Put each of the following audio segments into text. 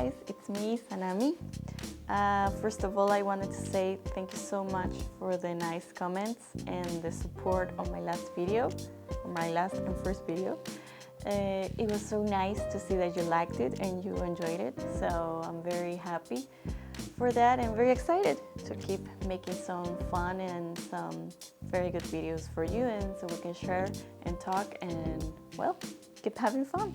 guys, it's me, Sanami. First of all, I wanted to say thank you so much for the nice comments and the support on my last video, on my last and first video. It was so nice to see that you liked it and you enjoyed it, so I'm very happy for that and very excited to keep making some fun and some very good videos for you, and so we can share and talk and, well, keep having fun.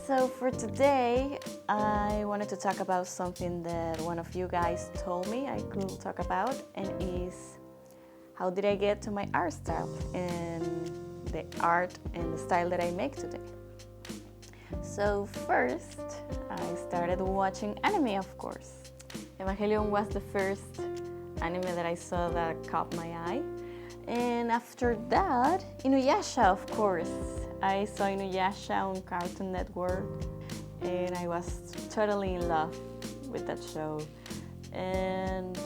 So for today, I wanted to talk about something that one of you guys told me I could talk about, and is how did I get to my art style and the art and the style that I make today. So first, I started watching anime, of course. Evangelion was the first anime that I saw that caught my eye. And after that, Inuyasha, of course. I saw Inuyasha on Cartoon Network, and I was totally in love with that show. And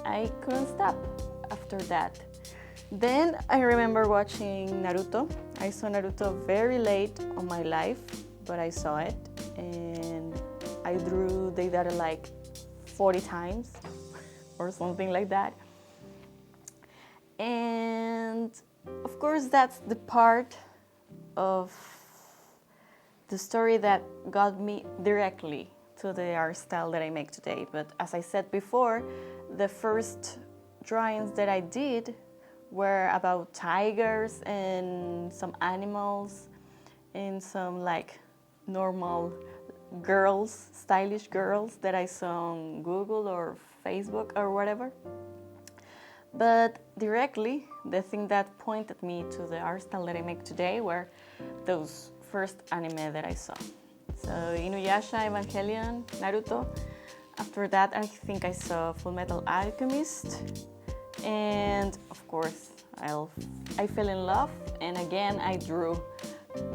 I couldn't stop after that. Then I remember watching Naruto. I saw Naruto very late on my life, but I saw it, and I drew Deidara like 40 times or something like that. And of course, that's the part of the story that got me directly to the art style that I make today. But as I said before, the first drawings that I did were about tigers and some animals and some like normal girls, stylish girls that I saw on Google or Facebook or whatever. But directly, the thing that pointed me to the art style that I make today were those first anime that I saw. So Inuyasha, Evangelion, Naruto. After that, I think I saw Fullmetal Alchemist. And of course, I fell in love, and again I drew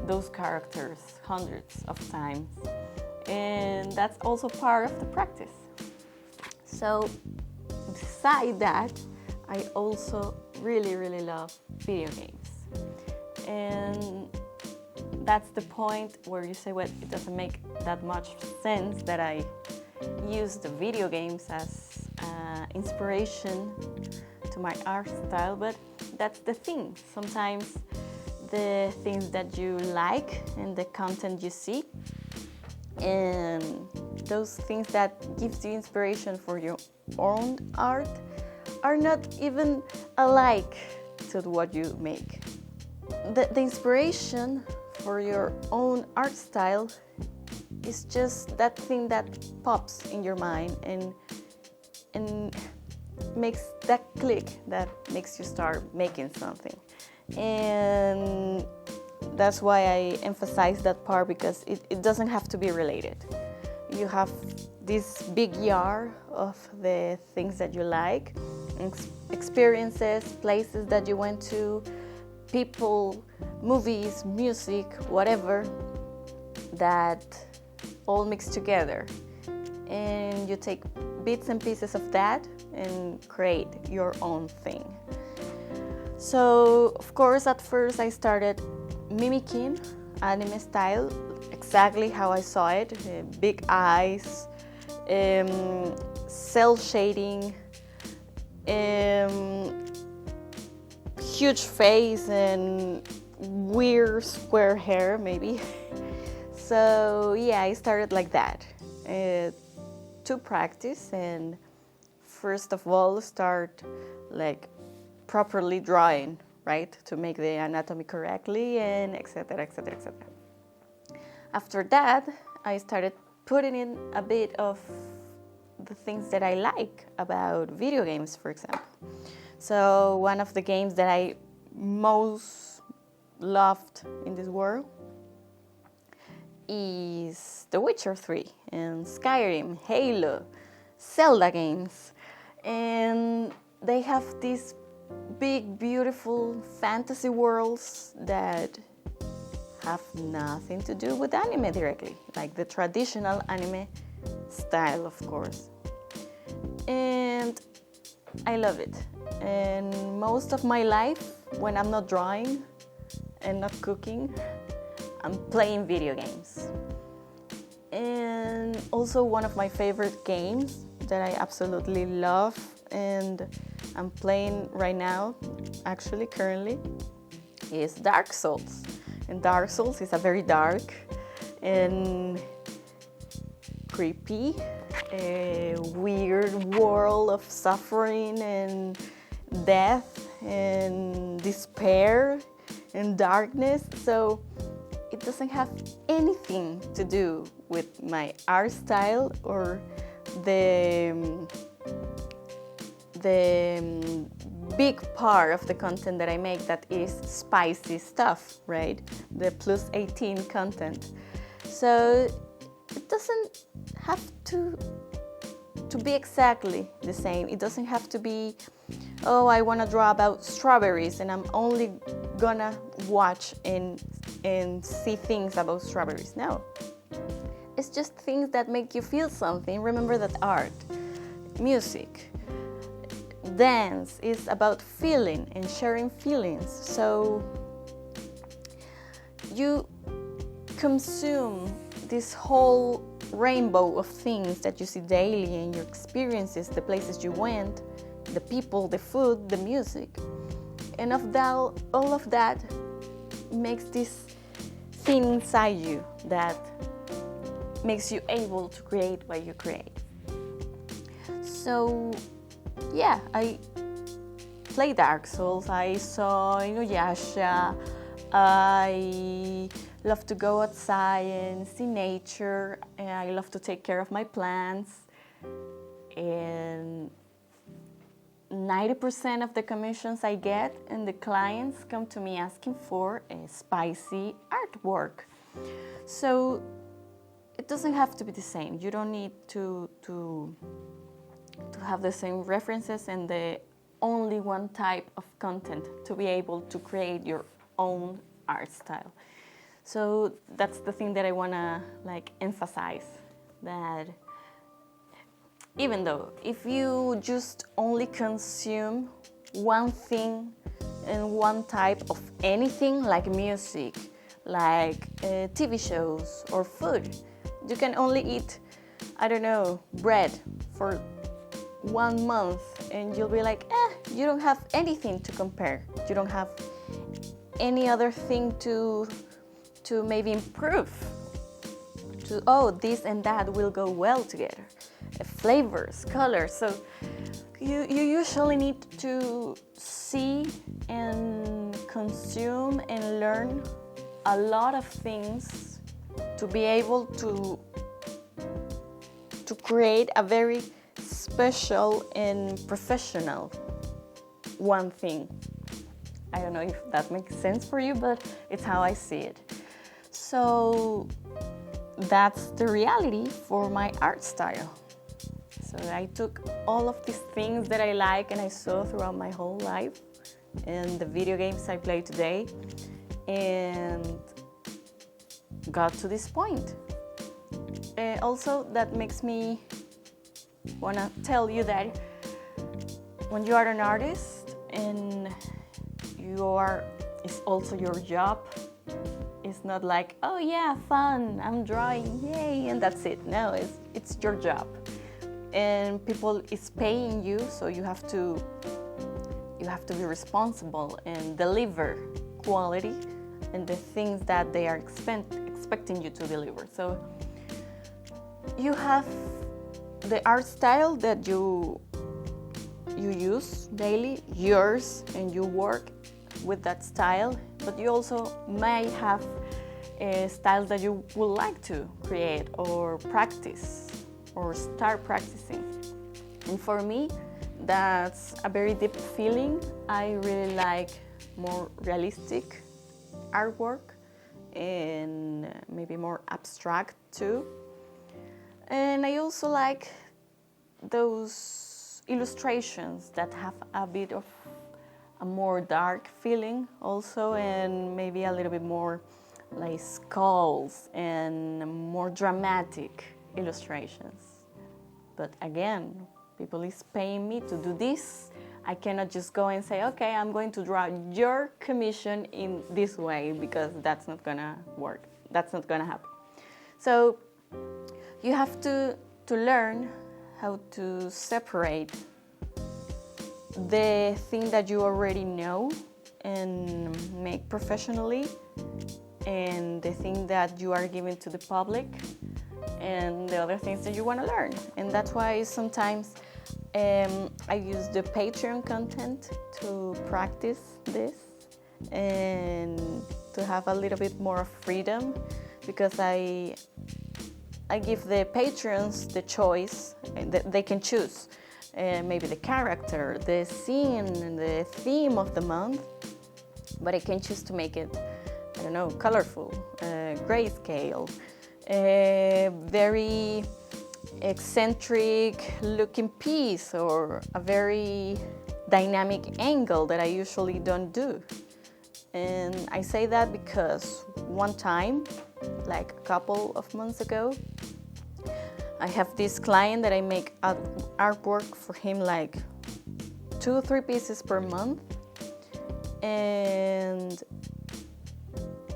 those characters hundreds of times. And that's also part of the practice. So beside that, I also really love video games. And that's the point where you say, well, it doesn't make that much sense that I use the video games as inspiration to my art style, but that's the thing. Sometimes the things that you like and the content you see and those things that gives you inspiration for your own art are not even alike to what you make. The inspiration for your own art style is just that thing that pops in your mind and makes that click that makes you start making something. And that's why I emphasize that part, because it doesn't have to be related. You have this big yard of the things that you like, experiences, places that you went to, people, movies, music, whatever, that all mix together. And you take bits and pieces of that and create your own thing. So, of course, at first I started mimicking anime style, exactly how I saw it, big eyes, cell shading, huge face and weird square hair maybe. So yeah, I started like that to practice, and first of all start like properly drawing, right, to make the anatomy correctly, and etc. After that, I started putting in a bit of the things that I like about video games, for example. So one of the games that I most loved in this world is The Witcher 3 and Skyrim, Halo, Zelda games. And they have these big, beautiful fantasy worlds that have nothing to do with anime directly, like the traditional anime style, of course. And I love it. And most of my life, when I'm not drawing and not cooking, I'm playing video games. And also one of my favorite games that I absolutely love and I'm playing right now, actually currently, is Dark Souls. And Dark Souls is a very dark and creepy, weird world of suffering and death and despair and darkness. So it doesn't have anything to do with my art style or the big part of the content that I make, that is spicy stuff, right? The plus 18 content. So it doesn't have to be exactly the same. It doesn't have to be, oh, I want to draw about strawberries and I'm only gonna watch and see things about strawberries. No. It's just things that make you feel something. Remember that art, music, dance is about feeling and sharing feelings. So you consume this whole rainbow of things that you see daily in your experiences, the places you went, the people, the food, the music. And all of that makes this thing inside you that makes you able to create what you create. So yeah, I play Dark Souls, I saw Inuyasha, I love to go outside and see nature, and I love to take care of my plants, and 90% of the commissions I get and the clients come to me asking for a spicy artwork. So it doesn't have to be the same. You don't need to have the same references and the only one type of content to be able to create your own art style. So that's the thing that I wanna emphasize, that even though if you just only consume one thing and one type of anything, like music, like TV shows or food, you can only eat, I don't know, bread for 1 month and you'll be like, you don't have anything to compare. You don't have any other thing to maybe improve. This and that will go well together. Flavors, colors. So you usually need to see and consume and learn a lot of things to be able to create a very special and professional one thing. I don't know if that makes sense for you, but it's how I see it. So that's the reality for my art style. So I took all of these things that I like and I saw throughout my whole life and the video games I play today and got to this point. Also, that makes me want to tell you that when you are an artist and it's also your job, it's not like, oh yeah, fun, I'm drawing, yay, and that's it. No, it's your job. And people is paying you, so you have to be responsible and deliver quality and the things that they are expecting you to deliver. So you have the art style that you use daily, yours, and you work with that style, but you also may have styles that you would like to create or practice or start practicing. And for me, that's a very deep feeling. I really like more realistic artwork and maybe more abstract too. And I also like those illustrations that have a bit of a more dark feeling also, and maybe a little bit more like skulls and more dramatic illustrations. But again, people is paying me to do this. I cannot just go and say, okay, I'm going to draw your commission in this way, because that's not gonna work. That's not gonna happen. So you have to learn how to separate the thing that you already know and make professionally and the thing that you are giving to the public and the other things that you want to learn. And that's why sometimes I use the Patreon content to practice this and to have a little bit more freedom, because I give the patrons the choice, that they can choose maybe the character, the scene, the theme of the month, but I can choose to make it, I don't know, colorful, grayscale, very eccentric looking piece, or a very dynamic angle that I usually don't do. And I say that because one time, like a couple of months ago, I have this client that I make artwork for him, like 2 or 3 pieces per month, and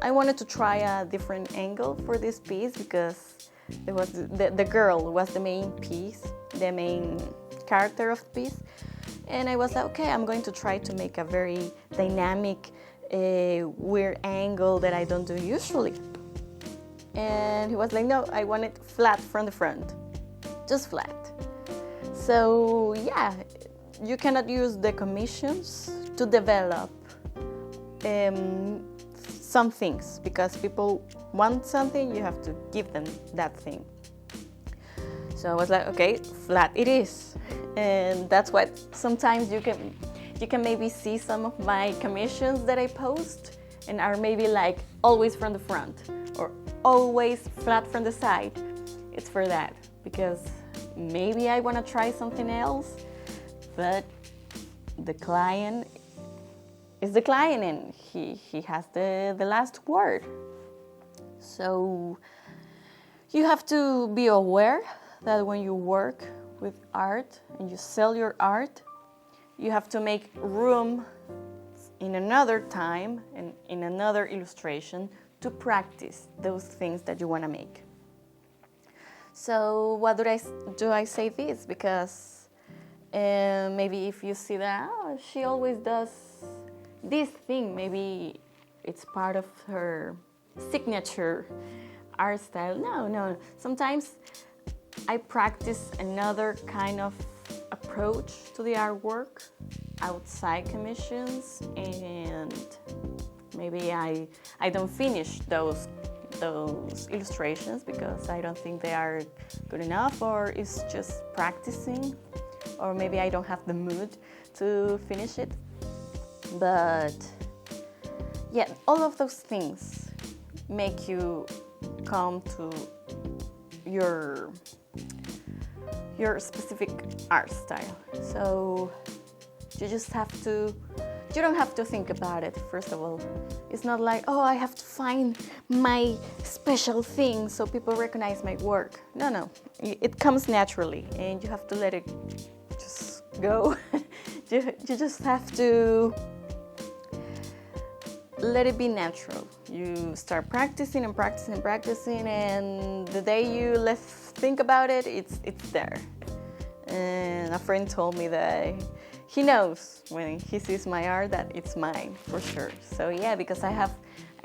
I wanted to try a different angle for this piece because it was the girl was the main piece, the main character of the piece, and I was like, okay, I'm going to try to make a very dynamic, weird angle that I don't do usually. And he was like, no, I want it flat from the front, just flat. So yeah, you cannot use the commissions to develop some things, because people want something, you have to give them that thing. So I was like, okay, flat it is. And that's what sometimes you can maybe see some of my commissions that I post and are maybe like always from the front or always flat from the side. It's for that, because maybe I want to try something else, but the client is the client and he has the last word. So you have to be aware that when you work with art and you sell your art, you have to make room in another time and in another illustration to practice those things that you want to make. So what do I say this? Because maybe if you see that she always does this thing, maybe it's part of her signature art style. No. Sometimes I practice another kind of approach to the artwork outside commissions, and maybe I don't finish those illustrations because I don't think they are good enough, or it's just practicing, or maybe I don't have the mood to finish it. But yeah, all of those things make you come to your specific art style. So you don't have to think about it, first of all. It's not like, oh, I have to find my special thing so people recognize my work. No. It comes naturally and you have to let it just go. You just have to let it be natural. You start practicing and the day you less think about it, it's there. And a friend told me that he knows when he sees my art that it's mine for sure. So yeah, because I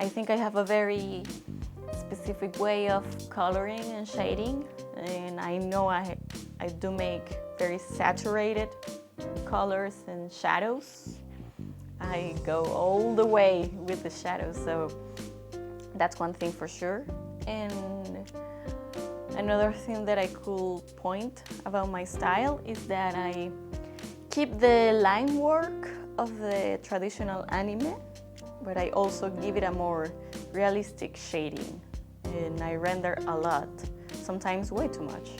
think I have a very specific way of coloring and shading, and I know I do make very saturated colors and shadows. I go all the way with the shadows, so that's one thing for sure. And another thing that I could point about my style is that I keep the line work of the traditional anime, but I also give it a more realistic shading, and I render a lot, sometimes way too much,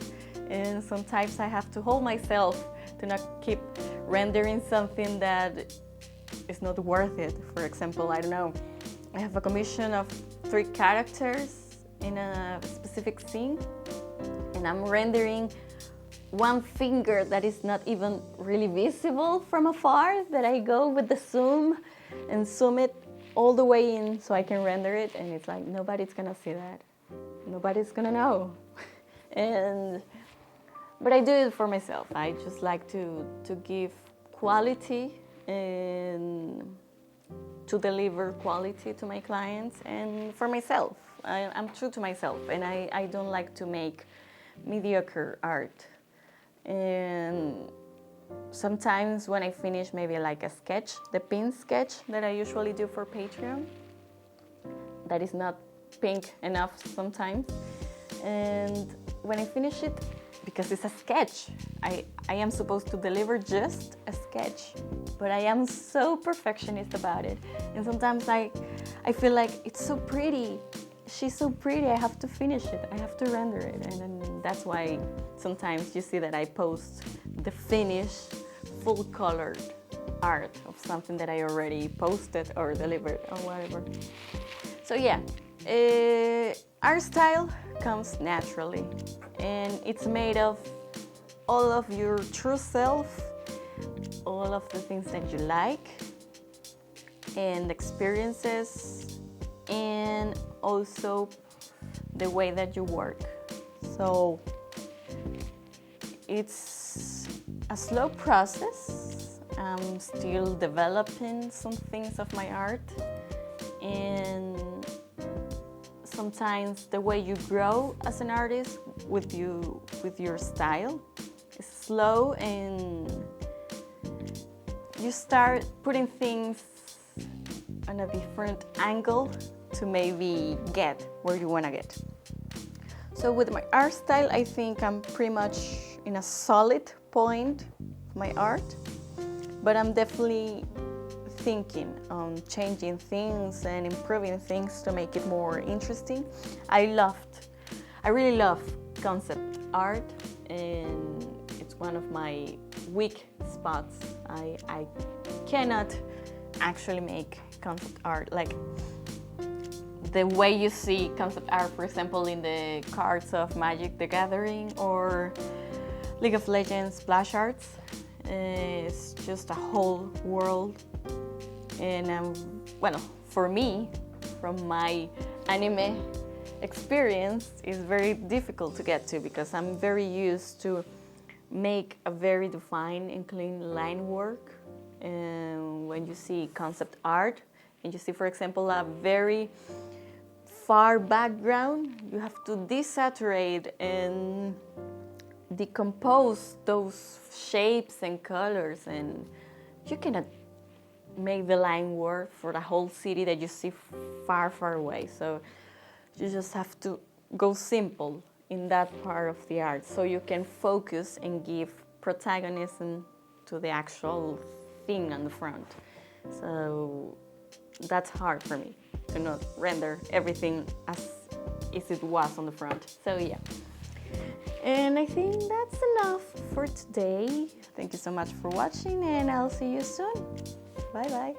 and sometimes I have to hold myself to not keep rendering something that is not worth it. For example, I don't know, I have a commission of 3 characters in a specific scene, and I'm rendering one finger that is not even really visible from afar, that I go with the zoom and zoom it all the way in so I can render it, and it's like nobody's gonna see that. Nobody's gonna know. But I do it for myself. I just like to give quality and to deliver quality to my clients and for myself. I'm true to myself, and I don't like to make mediocre art. And sometimes when I finish maybe like a sketch, the pin sketch that I usually do for Patreon, that is not pink enough sometimes. And when I finish it, because it's a sketch, I am supposed to deliver just a sketch, but I am so perfectionist about it. And sometimes I feel like it's so pretty, she's so pretty, I have to finish it, I have to render it. And then that's why sometimes you see that I post the finished, full colored art of something that I already posted or delivered or whatever. So yeah, our style comes naturally, and it's made of all of your true self, all of the things that you like, and experiences, and also the way that you work. So it's a slow process. I'm still developing some things of my art, and sometimes the way you grow as an artist with your style is slow, and you start putting things on a different angle to maybe get where you want to get. So with my art style, I think I'm pretty much in a solid point of my art, but I'm definitely thinking on changing things and improving things to make it more interesting. I really love concept art, and it's one of my weak spots. I cannot actually make concept art like the way you see concept art, for example, in the cards of Magic the Gathering or League of Legends splash arts. It's just a whole world. And well, for me, from my anime experience, it's very difficult to get to because I'm very used to make a very defined and clean line work. And when you see concept art and you see, for example, a very far background, you have to desaturate and decompose those shapes and colors, and you cannot make the line work for the whole city that you see far, far away. So you just have to go simple in that part of the art so you can focus and give protagonism to the actual thing on the front. So that's hard for me to not render everything as it was on the front. So yeah. And I think that's enough for today. Thank you so much for watching, and I'll see you soon. Bye bye.